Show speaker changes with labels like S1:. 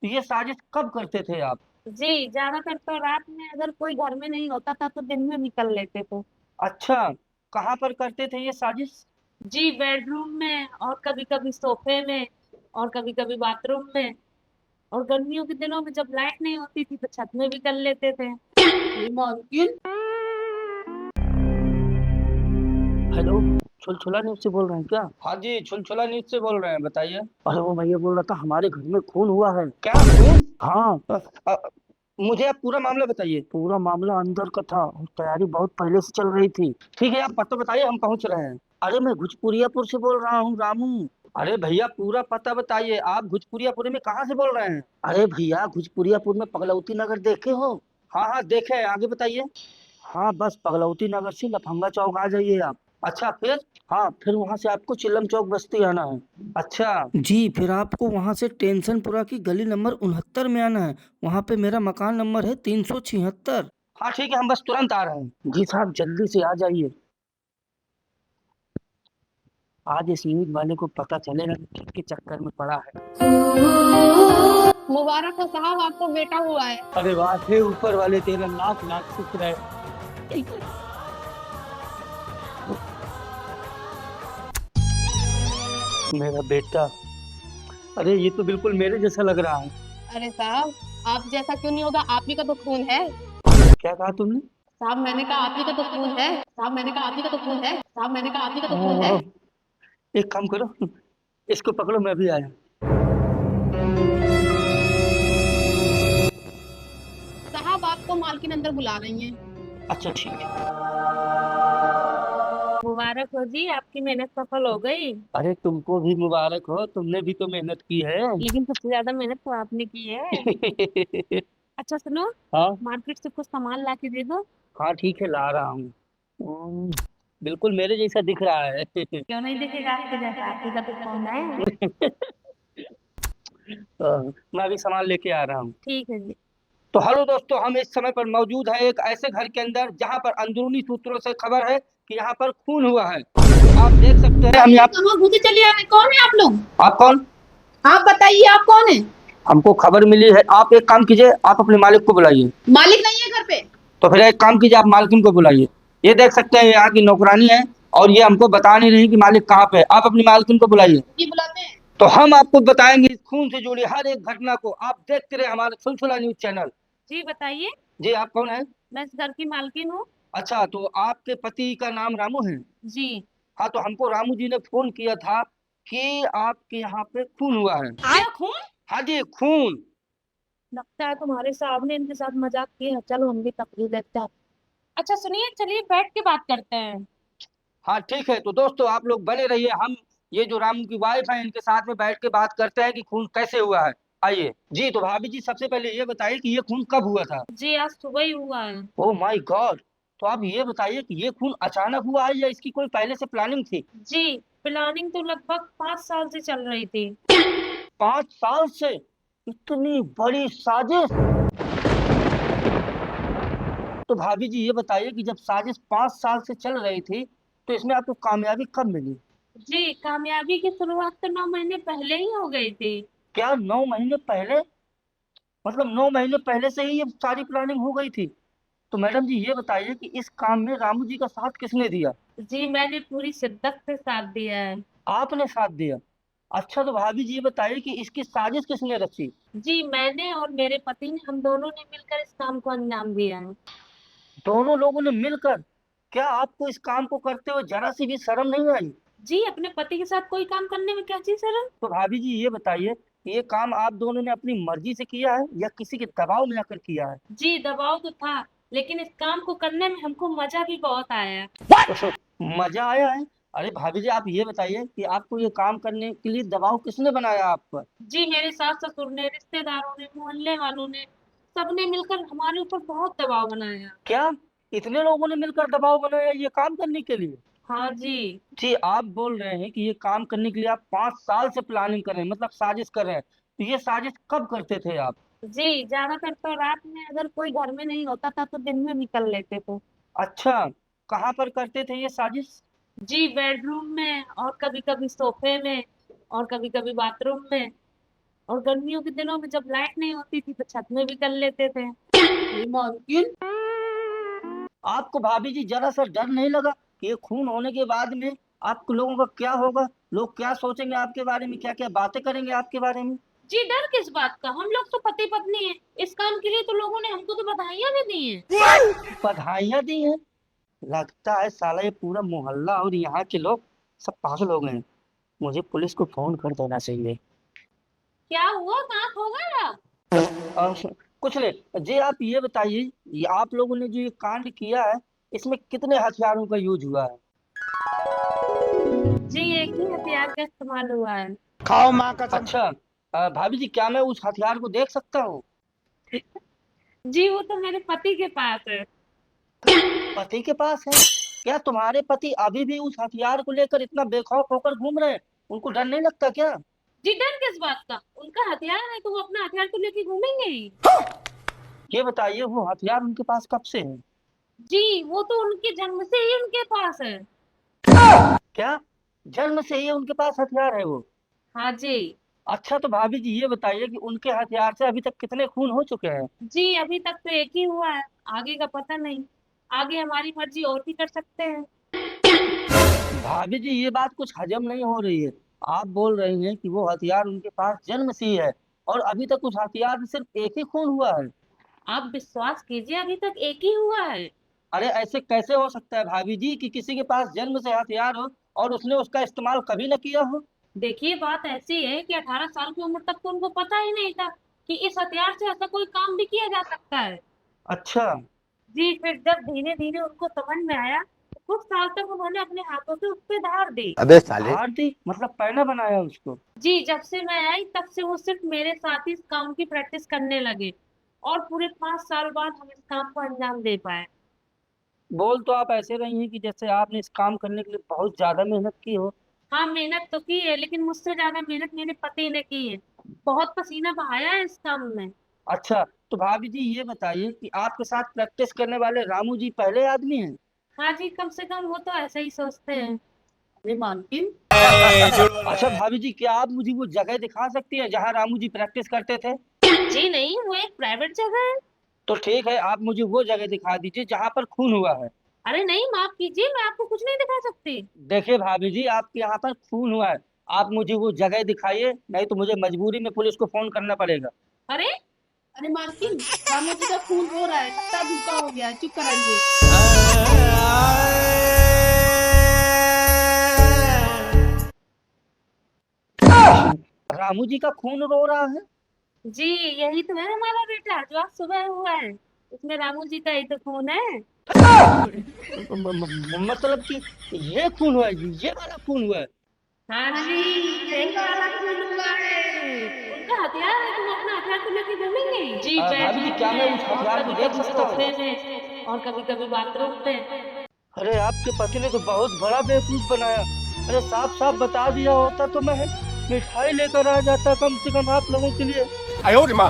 S1: ये साजिश कब करते थे आप?
S2: जी ज्यादातर तो रात में, अगर कोई घर में नहीं होता था तो दिन में निकल लेते थे।
S1: अच्छा, कहाँ पर करते थे ये साजिश?
S2: जी बेडरूम में, और कभी कभी सोफे में, और कभी कभी बाथरूम में। और गर्मियों के दिनों में जब लाइट नहीं होती थी तो छत में भी कर लेते थे।
S1: ये मालकिन। हेलो, छुलछुला न्यूज से बोल रहे हैं क्या? हाँ जी, छुलछुला न्यूज से बोल रहे हैं, बताइए। अरे वो भैया बोल रहा था हमारे घर में खून हुआ है। क्या खून? हाँ। अ, मुझे आप पूरा मामला बताइए। पूरा मामला अंदर का था और तैयारी बहुत पहले से चल रही थी। ठीक है, आप पता बताइए, हम पहुंच रहे हैं। अरे मैं भुजपुरियापुर से बोल रहा हूँ, रामू। अरे भैया पूरा पता बताइए, आप भुजपुरियापुर में कहाँ से बोल रहे हैं? अरे भैया भुजपुरियापुर में पगलौती नगर देखे हो? हाँ हाँ देखे हैं, आगे बताइए। हाँ बस पगलौती नगर से लफंगा चौक आ जाइए आप। अच्छा फिर? हाँ फिर वहां से आपको चिल्लम चौक बस्ती आना है। अच्छा जी, फिर आपको वहां से टेंशनपुरा की गली नंबर 69 में आना है। वहां पे मेरा मकान नंबर है 376। हाँ ठीक है, हम बस तुरंत आ रहे हैं। जी साहब जल्दी से आ जाइए। आज इस ईद वाले को पता चलेगा कि किसके चक्कर में पड़ा है।
S3: मुबारक हो साहब, आपको बेटा हुआ है।
S1: अरे वाह, हे ऊपर वाले तेरा लाख लाख शुक्र है। मेरा बेटा। अरे ये तो बिल्कुल मेरे जैसा लग रहा है।
S3: अरे साहब, आप जैसा क्यों नहीं होगा, आप ही का तो खून है।
S1: क्या कहा तुमने?
S3: साहब मैंने कहा आप ही का तो खून है। साहब मैंने कहा आप ही का तो खून है। साहब मैंने कहा आप ही का तो खून है।
S1: ओह, एक काम करो, इसको पकड़ो, मैं भी आया।
S3: साहब आपको मालकिन अंदर बुला रही हैं।
S1: अच्छा ठीक है।
S2: मुबारक हो जी, आपकी मेहनत सफल हो गई।
S1: अरे तुमको भी मुबारक हो, तुमने भी तो मेहनत की है।
S2: लेकिन सबसे ज्यादा मेहनत तो आपने की है। अच्छा सुनो,
S1: हाँ
S2: मार्केट से कुछ सामान ला के दे दो।
S1: हाँ ठीक है, ला रहा हूँ। बिल्कुल मेरे जैसा दिख रहा है।
S2: क्यों नहीं दिखेगा आपके जैसा, आपके का तो कौन है।
S1: मैं अभी सामान लेके आ रहा हूँ।
S2: ठीक है जी।
S1: तो हेलो दोस्तों, हम इस समय पर मौजूद है एक ऐसे घर के अंदर जहाँ पर अंदरूनी सूत्रों से खबर है कि यहाँ पर खून हुआ है। आप देख सकते हैं हम
S3: अरे
S1: यहाँ।
S3: कहाँ घुसे चले आ रहे, कौन है आप लोग?
S1: आप कौन?
S3: आप बताइए, आप कौन है?
S1: हमको खबर मिली है, आप एक काम कीजिए, आप अपने मालिक को बुलाइए।
S3: मालिक नहीं है घर पे।
S1: तो फिर एक काम कीजिए, आप मालकिन को बुलाइए। ये देख सकते हैं ये यहाँ की नौकरानी है, और ये हमको बता नहीं रही कि मालिक कहाँ पे है। आप अपनी मालकिन को बुलाइए।
S3: जी बुलाते हैं।
S1: तो हम आपको बताएंगे इस खून से जुड़ी हर एक घटना को। आप देखते रहे हमारे सुलसुला न्यूज चैनल।
S2: जी बताइए।
S1: जी आप कौन है?
S2: मैं इस घर की मालकिन हूँ।
S1: अच्छा, तो आपके पति का नाम रामू है?
S2: जी।
S1: हाँ, तो हमको रामू जी ने फोन किया था कि आपके यहाँ पे खून हुआ है।
S2: क्या खून?
S1: हाँ जी, खून।
S2: लगता है तुम्हारे साहब ने इनके साथ मजाक किया है। चलो हम भी तकलीफ देते हैं। अच्छा सुनिए, चलिए बैठ के बात करते हैं।
S1: हाँ ठीक है, तो दोस्तों आप लोग बने रहिए, हम ये जो रामू की वाइफ है इनके साथ में बैठ के बात करते हैं कि खून कैसे हुआ है। आइए जी। तो भाभी जी सबसे पहले ये बताइए कि ये खून कब हुआ था?
S2: जी आज सुबह ही हुआ है।
S1: Oh my God. तो आप ये बताइए कि ये खून अचानक हुआ है या इसकी कोई पहले से प्लानिंग थी?
S2: जी प्लानिंग तो लगभग 5 साल से चल रही थी।
S1: 5 साल से? इतनी बड़ी साजिश? तो भाभी जी ये बताइए कि जब साजिश 5 साल से चल रही थी तो इसमें आपको कामयाबी कब मिली?
S2: जी कामयाबी की शुरुआत तो 9 महीने पहले ही हो गई थी।
S1: क्या 9 महीने पहले? मतलब 9 महीने पहले से ही ये सारी प्लानिंग हो गई थी? तो मैडम जी ये बताइए कि इस काम में रामू जी का साथ किसने दिया?
S2: जी मैंने पूरी शिद्दत से साथ दिया है।
S1: आपने साथ दिया? अच्छा, तो भाभी जी ये बताइए कि इसकी साजिश किसने रची?
S2: जी मैंने और मेरे पति ने, हम दोनों ने मिलकर इस काम को अंजाम दिया है।
S1: दोनों लोगों ने मिलकर? क्या आपको इस काम को करते हुए जरा सी भी शर्म नहीं आई?
S2: जी अपने पति के साथ कोई काम करने में क्या चीज शर्म।
S1: तो भाभी जी ये बताइए कि ये काम आप दोनों ने अपनी मर्जी से किया है या किसी के दबाव में आकर किया है?
S2: जी दबाव तो था, लेकिन इस काम को करने में हमको मजा भी बहुत आया।
S1: तो मजा आया है? अरे भाभी जी आप ये बताइए कि आपको ये काम करने के लिए दबाव किसने बनाया आप पर?
S2: जी मेरे सास ससुर ने, रिश्तेदारों ने, मोहल्ले वालों ने, सबने मिलकर हमारे ऊपर बहुत दबाव बनाया।
S1: क्या इतने लोगों ने मिलकर दबाव बनाया ये काम करने के लिए?
S2: हाँ जी।
S1: जी, आप बोल रहे हैं कि ये काम करने के लिए आप 5 साल से प्लानिंग कर रहे हैं, मतलब साजिश कर रहे हैं। तो ये साजिश कब करते थे आप?
S2: जी ज्यादातर तो रात में, अगर कोई घर में नहीं होता था तो दिन में निकल लेते थे।
S1: अच्छा, कहाँ पर करते थे ये साजिश?
S2: जी बेडरूम में, और कभी कभी सोफे में, और कभी कभी बाथरूम में। और गर्मियों के दिनों में जब लाइट नहीं होती थी तो छत में भी कर लेते थे।
S1: मालकिन, आपको भाभी जी जरा सा डर नहीं लगा कि ये खून होने के बाद में आप लोगों का क्या होगा? लोग क्या सोचेंगे आपके बारे में, क्या क्या बातें करेंगे आपके बारे में?
S2: जी डर किस बात का, हम लोग तो पति पत्नी हैं। इस काम के लिए तो लोगों ने हमको तो बधाइयां भी दी हैं।
S1: बधाइयां दी हैं? लगता है साला ये पूरा मोहल्ला और यहाँ के लोग सब पागल हो गए हैं। मुझे पुलिस को फोन कर देना चाहिए।
S2: क्या हुआ, कहाँ खो गए आप?
S1: कुछ नहीं जी, आप ये बताइए, ये आप लोगों ने जो ये कांड किया है इसमें कितने हथियारों का यूज हुआ है?
S2: जी एक ही हथियार का इस्तेमाल हुआ है।
S4: खाओ माँ कसम।
S1: अच्छा, भाभी जी क्या मैं उस हथियार को देख सकता हूँ?
S2: जी वो तो मेरे पति के पास है।
S1: पति के पास है? क्या तुम्हारे पति अभी भी उस हथियार को लेकर इतना बेखौफ होकर घूम रहे हैं? उनको डर नहीं लगता क्या?
S2: जी डर किस बात का, उनका हथियार है तो वो अपना हथियार तो लेके घूमेंगे ही।
S1: ये बताइए, वो हथियार उनके पास कब से है?
S2: जी वो तो उनके जन्म से ही उनके पास है।
S1: क्या जन्म से ही उनके पास हथियार है वो?
S2: हाँ जी।
S1: अच्छा, तो भाभी जी ये बताइए कि उनके हथियार से अभी तक कितने खून हो चुके हैं?
S2: जी अभी तक तो एक ही हुआ है, आगे का पता नहीं। आगे हमारी मर्जी और भी कर सकते हैं।
S1: भाभी जी ये बात कुछ हजम नहीं हो रही है। आप बोल रही हैं कि वो हथियार उनके पास जन्म से ही है और अभी तक उस हथियार से सिर्फ एक ही खून हुआ है।
S2: आप विश्वास कीजिए अभी तक एक ही हुआ है।
S1: अरे ऐसे कैसे हो सकता है भाभी जी कि किसी के पास जन्म से हथियार हो और उसने उसका इस्तेमाल कभी न किया हो?
S2: देखिए बात ऐसी है कि 18 साल की उम्र तक तो उनको पता ही नहीं था कि इस हथियार से ऐसा कोई काम भी किया जा सकता है।
S1: अच्छा।
S2: जी फिर जब धीरे धीरे उनको समझ में आया तो कुछ साल तक उन्होंने अपने हाथों से उस पे धार दी।
S4: अबे साले।
S1: हार दी मतलब पैना बनाया उसको?
S2: जी जब से मैं आई तब से वो सिर्फ मेरे साथ ही इस काम की प्रैक्टिस करने लगे और पूरे 5 साल बाद हम इस काम को अंजाम दे पाए।
S1: बोल तो आप ऐसे रही हैं कि जैसे आपने इस काम करने के लिए बहुत ज्यादा मेहनत की हो।
S2: हाँ मेहनत तो की है लेकिन मुझसे ज्यादा मेहनत मेरे पति ने की है। बहुत पसीना बहाया है इस काम में।
S1: अच्छा, तो भाभी जी ये बताइए कि आपके साथ प्रैक्टिस करने वाले रामू जी पहले आदमी हैं?
S2: हाँ जी कम से कम वो तो ऐसा ही सोचते हैं।
S1: अरे मालकिन, अच्छा भाभी जी क्या आप मुझे वो जगह दिखा सकती हैं जहाँ रामू जी प्रैक्टिस करते थे?
S2: जी नहीं वो एक प्राइवेट जगह है।
S1: तो ठीक है, आप मुझे वो जगह दिखा दीजिए जहाँ पर खून हुआ है।
S2: अरे नहीं माफ कीजिए मैं आपको कुछ नहीं दिखा सकती।
S1: देखिए भाभी जी, आपके यहाँ पर खून हुआ है, आप मुझे वो जगह दिखाइए, नहीं तो मुझे मजबूरी में पुलिस को फोन करना पड़ेगा।
S2: अरे
S3: अरे मालकिन, रामू जी का खून हो रहा है, लगता है धूका हो गया है, चुप कराइए।
S1: रामू जी का खून रो रहा है?
S2: जी यही तो है हमारा बेटा जो आज सुबह हुआ है, इसमें रामू जी का ही तो खून है।
S1: मतलब कि ये खून हुआ है, ये वाला खून हुआ है?
S2: हाँ जी यही वाला खून हुआ है। उनका हथियार है तो वो अपना हथियार तो लेके घूमेंगे ही। जी
S1: भाभी जी क्या मैं उस हथियार को देख सकता हूँ?
S2: सोफे में और कभी कभी बाथरूम में।
S1: अरे आपके पति ने तो बहुत बड़ा बेवकूफ बनाया। अरे साफ साफ बता दिया होता तो मैं मिठाई लेकर आ जाता कम से कम आप लोगों के लिए।
S4: आयो रे माँ।